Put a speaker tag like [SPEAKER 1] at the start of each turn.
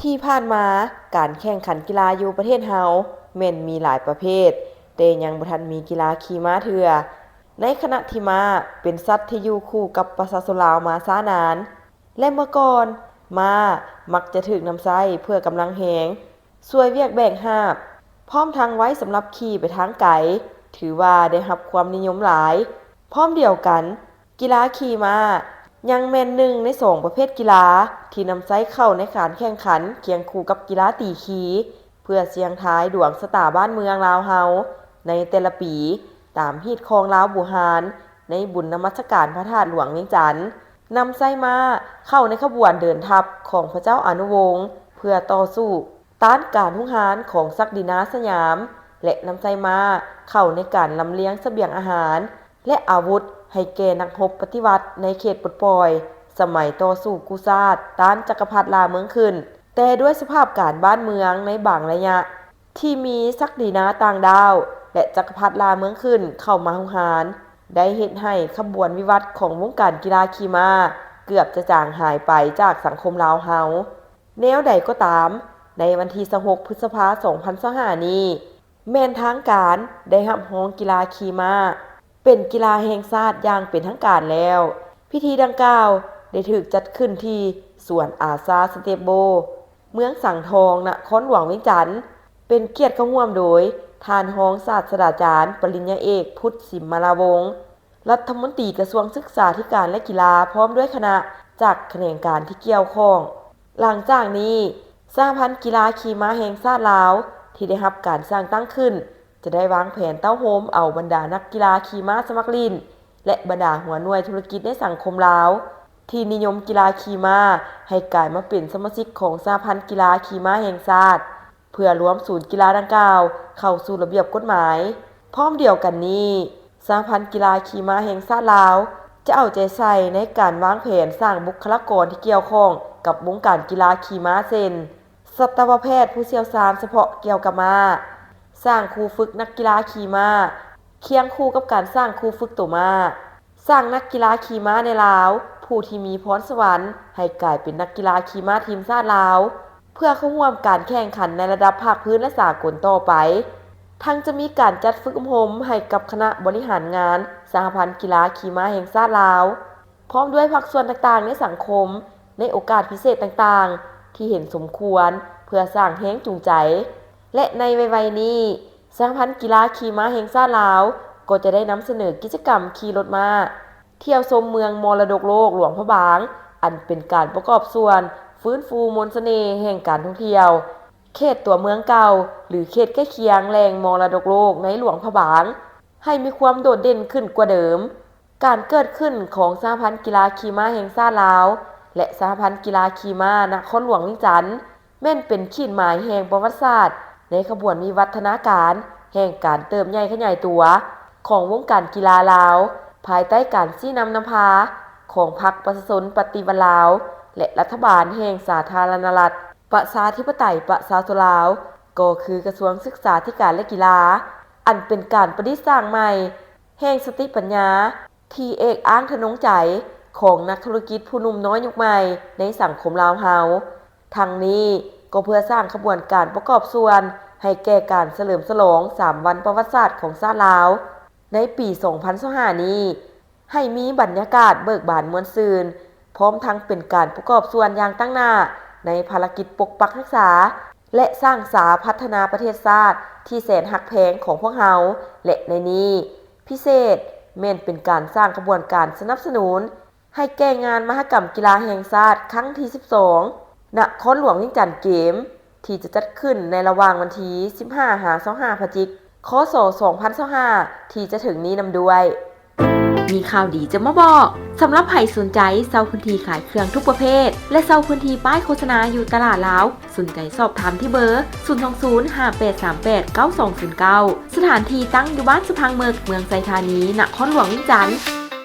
[SPEAKER 1] ที่ผ่านมาการแข่งขันกีฬาอยู่ประเทศเฮาแม่นมีหลายประเภทแต่ยังบ่ทันมีกีฬาขี่ม้าเทื่อในขณะที่ม้าเป็นสัตว์ที่อยู่คู่กับประชาชนลาวมาช้านานและเมื่อก่อนม้ามักจะถูกนำใช้เพื่อกำลังแหงช่วยเวียกแบกหาบพร้อมทั้งไว้สำหรับขี่ไปทางไกลถือว่าได้รับความนิยมหลายพร้อมเดียวกันกีฬาขี่ม้ายังแม่นหนึ่งใน2ประเภทกีฬาที่นำใช้เข้าในการแข่งขันเคียงคู่กับกีฬาตีขี่เพื่อเสี่ยงทายดวงชะตาบ้านเมืองลาวเฮาในแต่ละปีตามฮีตของลาวบูหารในบุญนมัสการพระธาตุหลวงเวียงจันทน์นำไส้ม้าเข้าในขบวนเดินทัพของพระเจ้าอนุวงศ์เพื่อต่อสู้ต้านการหุงหารของศักดินาสยามและนำไส้ม้าเข้าในการลำเลียงเสบียงอาหารและอาวุธให้แก่นักรบปฏิวัติในเขตปลดปล่อยสมัยต่อสู้กุซาตต้านจักรพรรดิลาเมืองขึ้นแต่ด้วยสภาพการบ้านเมืองในบางระยะที่มีศักดินาต่างดาวและจักรพรรดิลาเมืองขึ้นเข้ามาหุงหารได้เฮ็ดให้ขบวนวิวัฒน์ของวงการกีฬาขี่ม้าเกือบจะจางหายไปจากสังคมลาวเฮาแนวใดก็ตามในวันที่26พฤษภาคม2025นี้แม่นทางการได้รับรองกีฬาขี่ม้าเป็นกีฬาแห่งชาติอย่างเป็นทางการแล้วพิธีดังกล่าวได้ถูกจัดขึ้นที่สวนอาซาสเตโบเมืองสังทองนครหลวงเวียงจันทน์เป็นเกียรติเข้าร่วมโดยท่านรองศาสตราจารย์ปริญญาเอกพุทธสิมมาราวงศ์รัฐมนตรีกระทรวงศึกษาธิการและกีฬาพร้อมด้วยคณะจากแขนงการที่เกี่ยวข้องหลังจากนี้สหพันธ์กีฬาขี่ม้าแห่งชาติลาวที่ได้รับการสร้างตั้งขึ้นจะได้วางแผนเต้าโฮมเอาบรรดานักกีฬาขี่ม้าสมัครเล่นและบรรดาหัวหน่วยธุรกิจในสังคมลาวที่นิยมกีฬาขี่ม้าให้กลายมาเป็นสมาชิกของสหพันธ์กีฬาขี่ม้าแห่งชาติเพื่อรวมศูนย์กีฬาดังกล่าวเข้าสู่ระเบียบกฎหมายพร้อมเดียวกันนี้สหพันธ์กีฬาขี่ม้าแห่งชาติลาวจะเอาใจใส่ในการวางแผนสร้างบุคลากรที่เกี่ยวข้องกับวงการกีฬาขี่ม้าเช่นสัตวแพทย์ผู้เชี่ยวชาญเฉพาะเกี่ยวกับม้าสร้างครูฝึกนักกีฬาขี่ม้าเคียงคู่กับการสร้างครูฝึกตัวม้าสร้างนักกีฬาขี่ม้าในลาวผู้ที่มีพรสวรรค์ให้กลายเป็นนักกีฬาขี่ม้าทีมชาติลาวเพื่อเข้าร่วมการแข่งขันในระดับภาคพื้นและสากลต่อไปทั้งจะมีการจัดฝึกอบรมให้กับคณะบริหารงานสหพันธ์กีฬาขี่ม้าแห่งชาติลาวพร้อมด้วยภาคส่วนต่างๆในสังคมในโอกาสพิเศษต่างๆที่เห็นสมควรเพื่อสร้างแรงจูงใจและในวัยนี้สหพันธ์กีฬาขี่ม้าแห่งชาติลาวก็จะได้นำเสนอกิจกรรมขี่รถม้าเที่ยวชมเมืองมรดกโลกหลวงพระบางอันเป็นการประกอบส่วนฟื้นฟูมนต์เสน่ห์แห่งการท่องเที่ยวเขตตัวเมืองเก่าหรือเขตใกล้เคียงแหล่งมรดกโลกในหลวงพระบางให้มีความโดดเด่นขึ้นกว่าเดิมการเกิดขึ้นของสหพันธ์กีฬาขี่ม้าแห่งชาติลาวและสหพันธ์กีฬาขี่ม้านครหลวงเวียงจันทน์แม่นเป็นขีดหมายแห่งประวัติศาสตร์ในขบวนวิวัฒนาการแห่งการเติบใหญ่ขยายตัวของวงการกีฬาลาวภายใต้การชี้นำพาของพรรคประชาชนปฏิวัติลาวและรัฐบาลแห่งสาธารณรัฐประชาธิปไตยประชาชนลาวก็คือกระทรวงศึกษาธิการและกีฬาอันเป็นการประดิษฐ์สร้างใหม่แห่งสติปัญญาที่เอกอ้างทะนงใจของนักธุรกิจผู้หนุ่มน้อยยุคใหม่ในสังคมลาวเฮาทั้งนี้ก็เพื่อสร้างขบวนการประกอบส่วนให้แก่การเฉลิมฉลอง3วันประวัติศาสตร์ของชาติลาวในปี2025นี้ให้มีบรรยากาศเบิกบานม่วนซื่นพร้อมทั้งเป็นการประกอบส่วนอย่างตั้งหน้าในภารกิจปกปักรักษาและสร้างสาพัฒนาประเทศชาติที่แสนหักแพงของพวกเราและในนี้พิเศษแม่นเป็นการสร้างกระบวนการสนับสนุนให้แก่งานมหกรรมกีฬาแห่งชาติครั้งที่12นครหลวงเวียงจันทน์เกมที่จะจัดขึ้นในระหว่างวันที่15-25 พฤศจิกายน 2025ที่จะถึงนี้นำด้วยมีข่าวดีจะมาบอกสำหรับใครสนใจเช่าพื้นที่ขายเครื่องทุกประเภทและเช่าพื้นที่ป้ายโฆษณาอยู่ตลาดลาวสนใจสอบถามที่เบอร์ 02058389209 สถานที่ตั้งอยู่บ้านสุพังเมืองไซธานีนครหลวงเวียงจันทน์